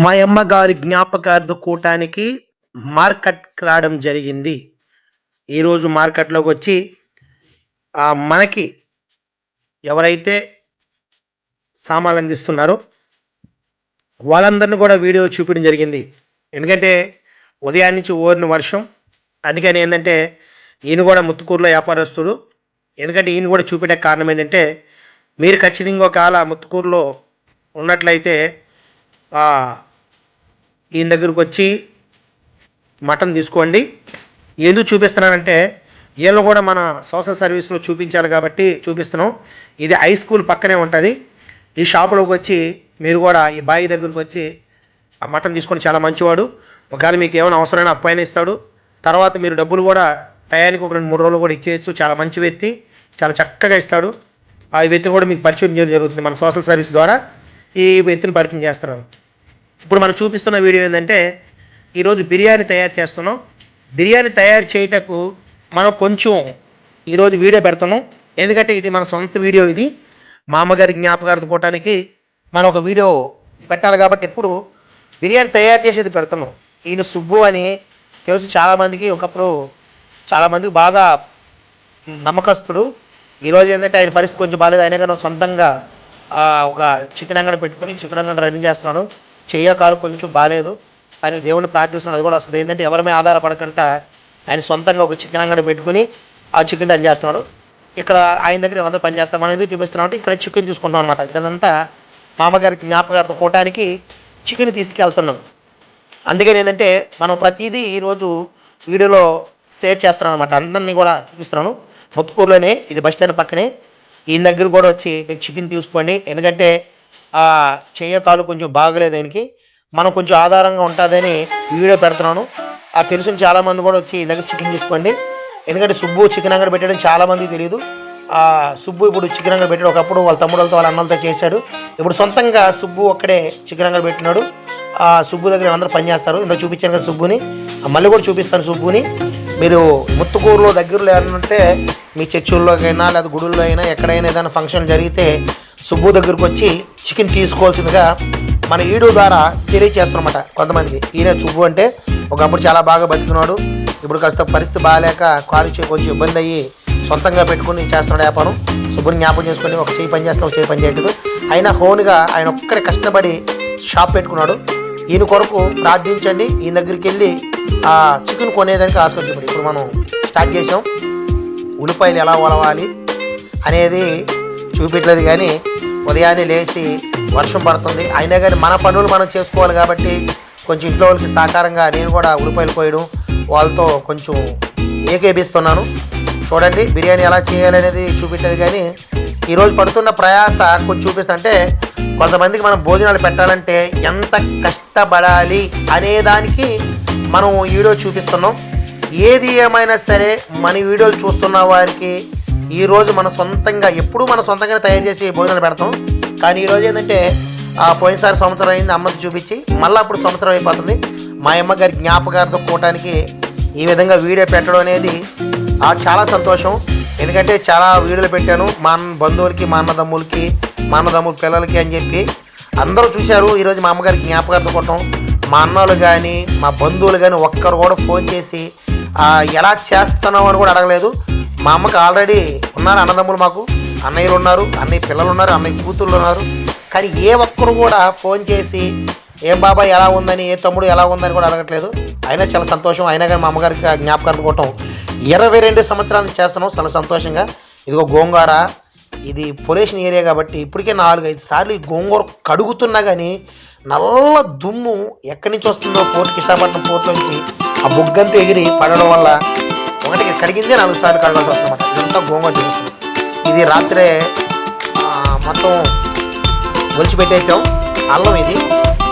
మా యమ్మ గారి జ్ఞాపకార్థ కూటానికి మార్కెట్‌కి రావడం జరిగింది. ఈరోజు మార్కెట్‌లోకొచ్చి మనకి ఎవరైతే సామాన్లందిస్తున్నారో వాళ్ళందరిని కూడా వీడియో చూపించడం జరిగింది. ఎందుకంటే ఉదయం నుంచి ఓరిన వర్షం. అందుకని ఏందంటే ఈయన కూడా ముత్తుకూరులో వ్యాపారస్తుడు. ఎందుకంటే ఈయన కూడా చూపెట్టే కారణం ఏంటంటే మీరు ఖచ్చితంగా ఒకవేళ ముత్తుకూరులో ఉన్నట్లయితే ఈయన దగ్గరకు వచ్చి మటన్ తీసుకోండి. ఎందుకు చూపిస్తున్నానంటే వీళ్ళు కూడా మన సోషల్ సర్వీస్లో చూపించాలి కాబట్టి చూపిస్తున్నాం. ఇది హై స్కూల్ పక్కనే ఉంటుంది. ఈ షాపులోకి వచ్చి మీరు కూడా ఈ బాయి దగ్గరకు వచ్చి ఆ మటన్ తీసుకొని చాలా మంచివాడు. ఒకవేళ మీకు ఏమైనా అవసరమైన అప్పైన ఇస్తాడు. తర్వాత మీరు డబ్బులు కూడా టయానికి ఒక 2-3 రోజులు కూడా ఇచ్చేయచ్చు. చాలా మంచి వ్యక్తి, చాలా చక్కగా ఇస్తాడు. ఆ వ్యక్తిని కూడా మీకు పరిచయం చేయడం జరుగుతుంది. మన సోషల్ సర్వీస్ ద్వారా ఈ వ్యక్తిని పరిచయం చేస్తున్నాను. ఇప్పుడు మనం చూపిస్తున్న వీడియో ఏంటంటే ఈరోజు బిర్యానీ తయారు చేస్తున్నాం. బిర్యానీ తయారు చేయటకు మనం కొంచెం ఈరోజు వీడియో పెడుతున్నాం. ఎందుకంటే ఇది మన సొంత వీడియో. ఇది మా అమ్మగారి జ్ఞాపకార్థం పోవటానికి మనం ఒక వీడియో పెట్టాలి కాబట్టి ఎప్పుడు బిర్యానీ తయారు చేసేది పెడుతున్నాం. ఈయన సుబ్బు అని తెలుసు చాలామందికి. ఒకప్పుడు చాలామందికి బాగా నమ్మకస్తుడు. ఈరోజు ఏంటంటే ఆయన పరిస్థితి కొంచెం బాగాలేదు. అయినా కానీ సొంతంగా ఒక చికెన్ అంగడి పెట్టుకొని చికెన్ అంగడి రన్ చేస్తున్నాడు. కాలు కొంచెం బాగాలేదు. ఆయన దేవుడిని ప్రార్థిస్తున్నాడు. అది కూడా అసలు ఏంటంటే ఎవరి మీద ఆధారపడకుండా ఆయన సొంతంగా ఒక చికెన్ అంగడి పెట్టుకుని ఆ చికెన్ రన్ చేస్తున్నాడు. ఇక్కడ ఆయన దగ్గర అందరూ పని చేస్తాం. మనం ఎందుకు చూపిస్తున్నాం అంటే ఇక్కడ చికెన్ చూసుకుంటాం అనమాట. ఇదంతా మామగారికి జ్ఞాపకార్థం పోవటానికి చికెన్ తీసుకెళ్తున్నాం. అందుకని ఏంటంటే మనం ప్రతిదీ ఈరోజు వీడియోలో షేర్ చేస్తున్నాం అనమాట. అందరినీ కూడా చూపిస్తున్నాను. ముత్తుకూరులోనే, ఇది బస్ స్టాండ్ పక్కనే. ఈయన దగ్గర కూడా వచ్చి చికెన్ తీసుకోండి. ఎందుకంటే కాలు కొంచెం బాగలేదు ఆయనకి. మనం కొంచెం ఆధారంగా ఉంటుందని వీడియో పెడుతున్నాను. తెలిసిన చాలామంది కూడా వచ్చి ఈ దగ్గర చికెన్ తీసుకోండి. ఎందుకంటే సుబ్బు చికెన్ అంగడి పెట్టడం చాలామందికి తెలియదు. సుబ్బు ఇప్పుడు చికెన్ అంగడి పెట్టాడు. ఒకప్పుడు వాళ్ళ తమ్ముళ్ళతో వాళ్ళ అన్నలతో చేశాడు. ఇప్పుడు సొంతంగా సుబ్బు ఒక్కడే చికెన్ అంగడి పెట్టినాడు. సుబ్బు దగ్గర అందరూ పనిచేస్తారు. ఇందులో చూపించాను కదా సుబ్బుని. మళ్ళీ కూడా చూపిస్తాను సుబ్బుని. మీరు ముత్తుకూరులో దగ్గరలో ఏమంటే మీ చర్చిల్లోకైనా లేదా గుడుల్లో అయినా ఎక్కడైనా ఏదైనా ఫంక్షన్ జరిగితే సుబ్బు దగ్గరకు వచ్చి చికెన్ తీసుకోవాల్సిందిగా మన వీడియో ద్వారా తెలియజేస్తారన్నమాట కొంతమందికి. ఈయన సుబ్బు అంటే ఒకప్పుడు చాలా బాగా బతికినాడు. ఇప్పుడు కాస్త పరిస్థితి బాగాలేక కాలు కొంచెం ఇబ్బంది అయ్యి సొంతంగా పెట్టుకుని చేస్తున్నాడు వ్యాపారం. సుబ్బుని జ్ఞాపకం చేసుకుని ఒక చేయి పని చేస్తాం, ఒక చేయి పని చేయట్లేదు. అయినా హోన్గా ఆయన ఒక్కడే కష్టపడి షాప్ పెట్టుకున్నాడు. ఈయన కొరకు ప్రార్థించండి. ఈయన దగ్గరికి వెళ్ళి చికెన్ కొనేదానికి ఆస్కరించబడి ఇప్పుడు మనం స్టార్ట్ చేసాం. ఉల్లిపాయలు ఎలా ఒలవాలి అనేది చూపించలేదు. కానీ ఉదయాన్నే లేచి వర్షం పడుతుంది. అయినా కానీ మన పనులు మనం చేసుకోవాలి కాబట్టి కొంచెం ఇంట్లో వాళ్ళకి సహకారంగా నేను కూడా ఉల్లిపాయలు కోయడం వాళ్ళతో కొంచెం ఏకేపిస్తున్నాను. చూడండి బిర్యానీ ఎలా చేయాలనేది చూపించలేదు. కానీ ఈరోజు పడుతున్న ప్రయాస కొంచెం చూపిస్తుంటే కొంతమందికి మనం భోజనాలు పెట్టాలంటే ఎంత కష్టపడాలి అనేదానికి మనం వీడియో చూపిస్తున్నాం. ఏది ఏమైనా సరే మన వీడియోలు చూస్తున్న వారికి ఈరోజు మన సొంతంగా ఎప్పుడూ మన సొంతంగానే తయారు చేసి భోజనాలు పెడతాం. కానీ ఈరోజు ఏంటంటే పోయినసారి సంవత్సరం అయింది అమ్మకి చూపించి మళ్ళీ అప్పుడు సంవత్సరం అయిపోతుంది. మా అమ్మగారి జ్ఞాపకార్థం కూటానికి ఈ విధంగా వీడియో పెట్టడం అనేది చాలా సంతోషం. ఎందుకంటే చాలా వీడియోలు పెట్టాను మా బంధువులకి, మా అన్నదమ్ముల పిల్లలకి అని చెప్పి అందరూ చూశారు. ఈరోజు మా అమ్మగారికి జ్ఞాపకార్థం కూటం మా అన్నలు కానీ మా బంధువులు కానీ ఒక్కరు కూడా ఫోన్ చేసి ఎలా చేస్తున్నావు అని కూడా అడగలేదు. మా అమ్మకి ఆల్రెడీ ఉన్నారు అన్నదమ్ములు, మాకు అన్నయ్యలు ఉన్నారు, అన్నయ్య పిల్లలు ఉన్నారు, అన్నయ్య కూతుళ్ళు ఉన్నారు. కానీ ఏ ఒక్కరు కూడా ఫోన్ చేసి ఏం బాబాయ్ ఎలా ఉందని, ఏ తమ్ముడు ఎలా ఉందని కూడా అడగట్లేదు. అయినా చాలా సంతోషం. అయినా కానీ మా అమ్మగారికి జ్ఞాపకార్థం కూటం 22 సంవత్సరాలు చేస్తున్నాం. చాలా సంతోషంగా. ఇదిగో గోంగూర, ఇది పొల్యూషన్ ఏరియా కాబట్టి ఇప్పటికే 4-5 సార్లు ఈ గోంగూర కడుగుతున్నా కానీ నల్ల దుమ్ము ఎక్కడి నుంచి వస్తుందో కృష్ణాపట్నం పోర్ట్లోంచి ఆ బొగ్గంతా ఎగిరి పడడం వల్ల ఒకటికి కడిగిందే 4 సార్లు కడగాల్సి వస్తుందన్నమాట. ఇదంతా గోంగూర చూపిస్తుంది. ఇది రాత్రే మొత్తం ఒలిచి పెట్టేసాం అల్లం ఇది.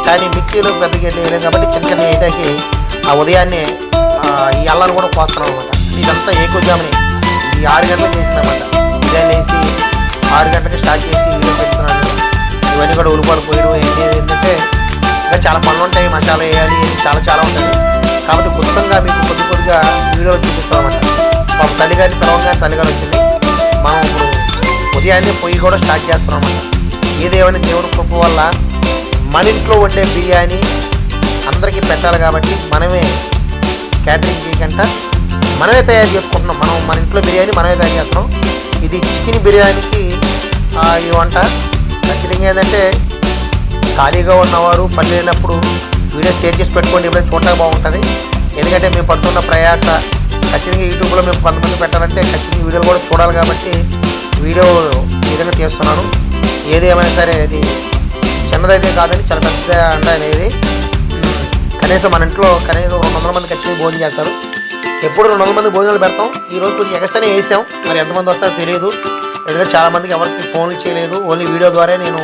కానీ మిక్సీలో పెద్ద వేయలేం కాబట్టి చిన్న వేయటానికి ఉదయాన్నే ఈ అల్లాన్ని కూడా కోస్తున్నాం అనమాట. ఇదంతా ఏకోజామని ఇది 6 గంటలకు చేసిందన్నమాట. ఉదయాన్నే వేసి 6 గంటలకి స్టార్ట్ చేసి వీడియో పెడుతున్నాను. ఇవన్నీ కూడా ఉల్లిపాయలు పోయడం ఏంటంటే ఇంకా చాలా పనులు ఉంటాయి. మసాలా వేయాలి, చాలా ఉంటుంది. కాబట్టి కొత్తగా మీకు కొద్దిగా వీడియోలు చూపిస్తాం అన్నమాట. పాపం తల్లిగారిని పిలవగానే తల్లిగారు వచ్చింది. మనం ఇప్పుడు ఉదయాన్నే పొయ్యి కూడా స్టార్ట్ చేస్తున్నాం అన్నమాట. ఏదేమైనా దేవుడి కృప వల్ల మన ఇంట్లో వండే బిర్యానీ అందరికీ పెట్టాలి కాబట్టి మనమే క్యాటరింగ్ చేయకుండా మనమే తయారు చేసుకుంటున్నాం. మన ఇంట్లో బిర్యానీ మనమే తయారు చేస్తున్నాం. ఇది చికెన్ బిర్యానీకి ఈ వంట. ఖచ్చితంగా ఏంటంటే ఖాళీగా ఉన్నవారు పని లేనప్పుడు వీడియో షేర్ చేసి పెట్టుకోండి, ఎప్పుడైనా చూడడానికి బాగుంటుంది. ఎందుకంటే మేము పడుతున్న ప్రయాస ఖచ్చితంగా యూట్యూబ్లో మేము కొంతమంది పెట్టాలంటే ఖచ్చితంగా వీడియోలు కూడా చూడాలి కాబట్టి వీడియో ఈ విధంగా తీస్తున్నాను. ఏది ఏమైనా సరే అది చిన్నదైతే కాదని చాలా పెద్ద అంట అనేది. కనీసం మన ఇంట్లో కనీసం 200 మంది ఖచ్చితంగా భోజనం చేస్తారు. ఎప్పుడు 200 మంది భోజనాలు పెడతాం. ఈరోజు కొంచెం ఎక్స్ట్రానే వేసాం, మరి ఎంతమంది వస్తారో తెలియదు. ఎందుకంటే చాలామందికి ఎవరికి ఫోన్లు చేయలేదు, ఓన్లీ వీడియో ద్వారా నేను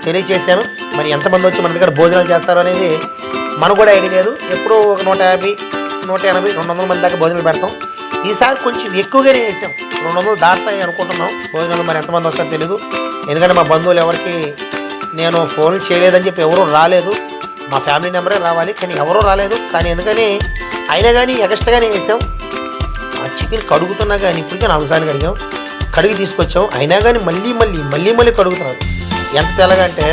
తెలియజేశాను. మరి ఎంతమంది వచ్చి మన దగ్గర భోజనాలు చేస్తారు అనేది మనకు కూడా ఐడియా లేదు. ఎప్పుడూ ఒక 150, 180, 200 మంది దాకా భోజనాలు పెడతాం. ఈసారి కొంచెం ఎక్కువగానే వేసాం, 200 దాటుతాయి అనుకుంటున్నాం భోజనాలు. మరి ఎంతమంది వస్తారో తెలియదు. ఎందుకంటే మా బంధువులు ఎవరికి నేను ఫోన్లు చేయలేదని చెప్పి ఎవరూ రాలేదు. మా ఫ్యామిలీ నెంబరే రావాలి కానీ ఎవరూ రాలేదు. కానీ ఎందుకని అయినా కానీ ఎక్స్ట్రాగానే వేసాం. ఆ చికెన్ కడుగుతున్నా కానీ ఇప్పటికే 4 సార్లు కడిగాం, కడిగి తీసుకొచ్చాం. అయినా కానీ మళ్ళీ కడుగుతున్నారు. ఎంత తెల్లగా అంటే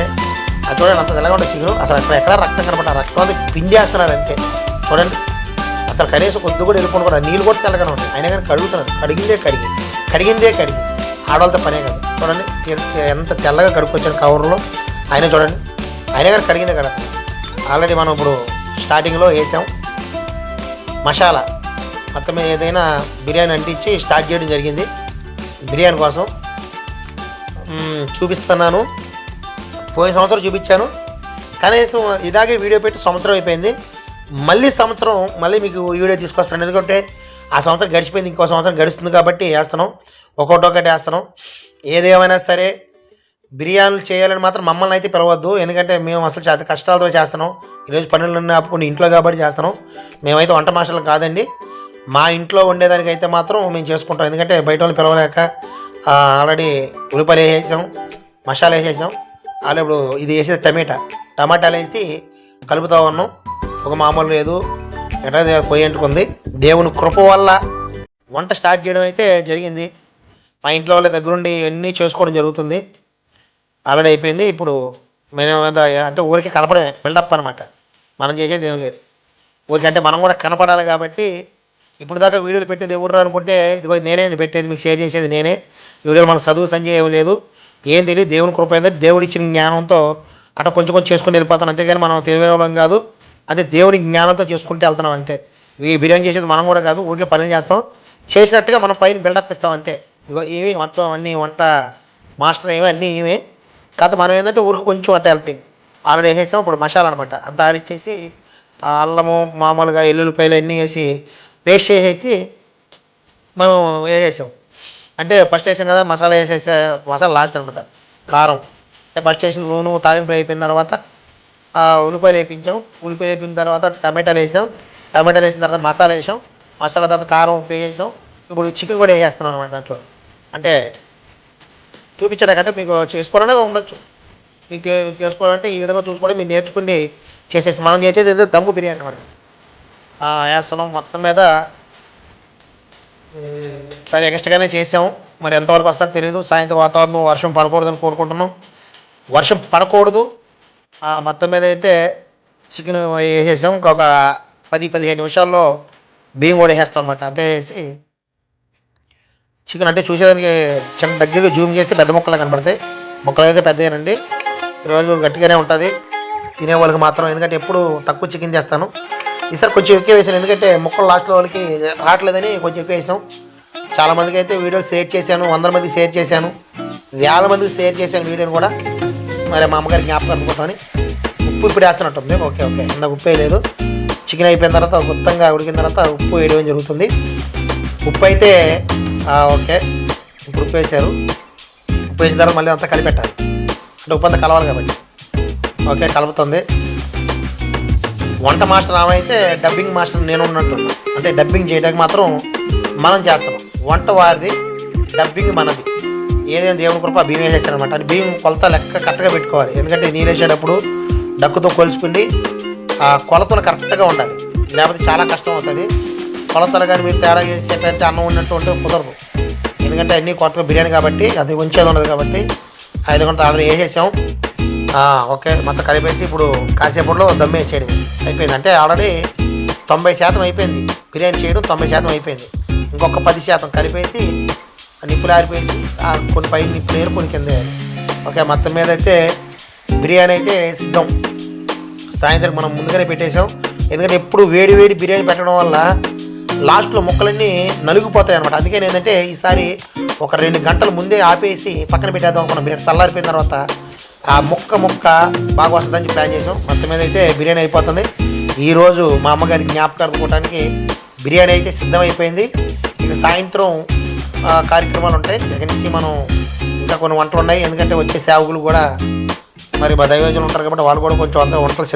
అది చూడండి, అంత తెల్లగా ఉండే చికెన్. అసలు ఎక్కడ రక్తం కనపడ, రక్తం అంతా పిండేస్తున్నారు అంతే. చూడండి అసలు కనీసం కొద్ది కూడా వెళ్ళిపోవడం కూడా, నీళ్ళు కూడా తెల్లగానే ఉంటాయి. అయినా కానీ కడుగుతున్నారు. కడిగిందే కడిగి ఆడవాళ్ళతో పనే కాదు. చూడండి ఎంత తెల్లగా కడుక్కొచ్చాను కవర్లో. అయినా చూడండి అయినా కానీ కడిగిందే కడతాం. ఆల్రెడీ మనం ఇప్పుడు స్టార్టింగ్లో వేసాం మసాలా మొత్తం. ఏదైనా బిర్యానీ అంటించి స్టార్ట్ చేయడం జరిగింది. బిర్యానీ కోసం చూపిస్తున్నాను. పోయిన సంవత్సరం చూపించాను, కనీసం ఇలాగే వీడియో పెట్టి సంవత్సరం అయిపోయింది. సంవత్సరం మళ్ళీ మీకు వీడియో తీసుకొస్తాను. ఎందుకంటే ఆ సంవత్సరం గడిచిపోయింది, ఇంకో సంవత్సరం గడుస్తుంది కాబట్టి వేస్తున్నాం. ఒక్కొక్కటి వేస్తున్నాం. ఏదేమైనా సరే బిర్యానీలు చేయాలని మాత్రం మమ్మల్ని అయితే పిలవద్దు. ఎందుకంటే మేము అసలు చాలా కష్టాలతో చేస్తున్నాం. ఈరోజు పనులన్నీ ఆపుకుని ఇంట్లో కాబట్టి చేస్తున్నాం. మేమైతే వంట మాస్టర్లు కాదండి. మా ఇంట్లో వండేదానికైతే మాత్రం మేము చేసుకుంటాం. ఎందుకంటే బయట వాళ్ళు పిలవలేక ఆల్రెడీ ఉల్లిపాయలు వేసేసాం, మసాలా వేసేసాం. అలాగే ఇప్పుడు ఇది వేసేది టమాటాలు వేసి కలుపుతూ ఉన్నాం. ఒక మామూలు లేదు, ఎట్లా పొయ్యి అంటుకుంది. దేవుని కృప వల్ల వంట స్టార్ట్ చేయడం అయితే జరిగింది. మా ఇంట్లో వాళ్ళ దగ్గరుండి అన్నీ చేసుకోవడం జరుగుతుంది. ఆల్రెడీ అయిపోయింది. ఇప్పుడు మేము అంటే ఊరికి కనపడమే, బిల్డప్ అనమాట. మనం చేసేది ఏం లేదు. ఊరికి అంటే మనం కూడా కనపడాలి కాబట్టి ఇప్పుడు దాకా వీడియోలు పెట్టేది ఎవరు అనుకుంటే ఇదిగో నేనే పెట్టేది, మీకు షేర్ చేసేది నేనే. వీడియోలు మనకు చదువు సంజయ్ ఏం లేదు, ఏం తెలియదు. దేవుని కృప ఏంటంటే దేవుడు ఇచ్చిన జ్ఞానంతో అట్లా కొంచెం చేసుకుని వెళ్ళిపోతాను. అంతేగాని మనం తెలియడం కాదు, అదే దేవుని జ్ఞానంతో చేసుకుంటూ వెళ్తున్నాం అంతే. ఈ బిర్యానీ చేసేది మనం కూడా కాదు, ఊరికే పని చేస్తాం. చేసినట్టుగా మనం పైన బిల్డప్ ఇస్తాం అంతే. ఇగో ఇవి మొత్తం అన్నీ వంట మాస్టర్ ఏమి అన్నీ ఇవే కాదు. మనం ఏంటంటే ఊరికి కొంచెం అట్ట హెల్పింగ్. ఆల్రెడీ వేసేసాం. ఇప్పుడు మసాలా అనమాట అంతా ఆడిచ్చేసి అల్లము మామూలుగా ఎల్లుల్లిపాయలు అన్నీ వేసి పేస్ట్ చేసేసి మనం వేసేసాం. అంటే ఫస్ట్ వేసాం కదా మసాలా మసాలా లాస్ట్ అనమాట. కారం ఫస్ట్ వేసిన నూనె తాలింపు అయిపోయిన తర్వాత ఉల్లిపాయలు వేయించాం. ఉల్లిపాయలు వేపిన తర్వాత టమాటాలు వేసాం. టమాటాలు వేసిన తర్వాత మసాలా వేసాం. మసాలా తర్వాత కారం వేసాం. ఇప్పుడు చికెన్ కూడా వేసేస్తున్నాం అనమాట దాంట్లో. అంటే చూపించడానికంటే మీకు చేసుకోవాలనే ఉండొచ్చు. మీకు చేసుకోవాలంటే ఈ విధంగా చూసుకోవడం మీరు నేర్చుకుని చేసేసి మనం చేసేది ఏదో దమ్ము బిర్యానీ అనమాట. వేస్తున్నాం మొత్తం మీద. సరే ఎక్స్ట్రాగానే చేసాము. మరి ఎంతవరకు వస్తుందో తెలియదు. సాయంత్రం వాతావరణం వర్షం పడకూడదని కోరుకుంటున్నాం. వర్షం పడకూడదు. మొత్తం మీద అయితే చికెన్ వేసేసాం. ఇంకొక 10-15 నిమిషాల్లో బియ్యం కూడా వేసేస్తాం అనమాట. అంతే వేసి చికెన్ అంటే చూసేదానికి చిన్న దగ్గరగా జూమ్ చేస్తే పెద్ద ముక్కలు కనపడతాయి. ముక్కలు అయితే పెద్దగానండి. ఈరోజు గట్టిగానే ఉంటుంది తినే వాళ్ళకి మాత్రం. ఎందుకంటే ఎప్పుడు తక్కువ చికెన్ చేస్తాను. ఈసారి కొంచెం ఎక్కువ వేసాను. ఎందుకంటే ముక్కలు లాస్ట్లో వాళ్ళకి రావట్లేదని కొంచెం ఎక్కువ వేసాం. చాలామందికి అయితే వీడియోలు షేర్ చేశాను, 100 మందికి షేర్ చేశాను, 1000 మందికి షేర్ చేశాను వీడియోని కూడా. మరి మా అమ్మగారి జ్ఞాపకం అనుకుంటామని. ఉప్పు ఇప్పుడు వేస్తున్నట్టుంది. ఓకే ఇందాక ఉప్పు వేయలేదు. చికెన్ అయిపోయిన తర్వాత మొత్తంగా ఉడికిన తర్వాత ఉప్పు వేయడం జరుగుతుంది. ఉప్పు అయితే ఓకే ఇప్పుడు ఉప్పు వేసారు. ఉప్పు వేసిన తర్వాత మళ్ళీ అంతా కలిపెట్టాలి. అంటే ఉప్పు అంతా కలవాలి కాబట్టి ఓకే కలుపుతుంది. వంట మాస్టర్ ఆమె డబ్బింగ్ మాస్టర్ నేను ఉన్నట్టు. అంటే డబ్బింగ్ చేయడానికి మాత్రం మనం చేస్తున్నాం. వంట వారిది, డబ్బింగ్ మనది. ఏదైనా దేవుని కృప బియ్యం వేసేస్తారనమాట. అంటే బియ్యం కొలత లెక్క కరెక్ట్గా పెట్టుకోవాలి. ఎందుకంటే నీళ్ళు వేసేటప్పుడు డక్కుతో కొలుచుకుండి ఆ కొలతలు కరెక్ట్గా ఉండాలి. లేకపోతే చాలా కష్టం అవుతుంది. కొలతలు కానీ మీరు తేడా చేసేటంటే అన్నం ఉన్నట్టు ఉంటే కుదరదు. ఎందుకంటే అన్నీ కొత్తగా బిర్యానీ కాబట్టి అది ఉంచేది ఉండదు కాబట్టి 5 గంటలు ఆల్రెడీ వేసేసాం. ఓకే, మొత్తం కలిపేసి ఇప్పుడు కాసేపట్లో దమ్ వేసేయడం అయిపోయింది. అంటే ఆల్రెడీ 90% అయిపోయింది, బిర్యానీ చేయడం 90% అయిపోయింది. ఇంకొక 10% కలిపేసి నిప్పులు ఆరిపేసి కొన్ని పైన నిప్పులు వేయాలి, కొన్ని కింద వేయాలి. ఓకే, మొత్తం మీద అయితే బిర్యానీ అయితే సిద్ధం. సాయంత్రం మనం ముందుగానే పెట్టేసాం, ఎందుకంటే ఎప్పుడు వేడి వేడి బిర్యానీ పెట్టడం వల్ల లాస్ట్లో ముక్కలన్నీ నలిగిపోతాయి అనమాట. అందుకని ఏంటంటే ఈసారి ఒక 2 గంటల ముందే ఆపేసి పక్కన పెట్టేద్దాం అనుకున్నాం. బిర్యానీ చల్లారిపోయిన తర్వాత ఆ ముక్క బాగా వస్తుందని ప్లాన్ చేసాం. మొత్తం మీద అయితే బిర్యానీ అయిపోతుంది. ఈరోజు మా అమ్మగారికి జ్ఞాపకార్థకోవడానికి బిర్యానీ అయితే సిద్ధమైపోయింది. ఇక సాయంత్రం కార్యక్రమాలు ఉంటాయి. ఇక్కడి నుంచి మనం ఇంకా కొన్ని వంటలు ఉన్నాయి, ఎందుకంటే వచ్చే సేవకులు కూడా మరి మా దైవజనులు ఉంటారు కాబట్టి వాళ్ళు కూడా కొంచెం వంటలు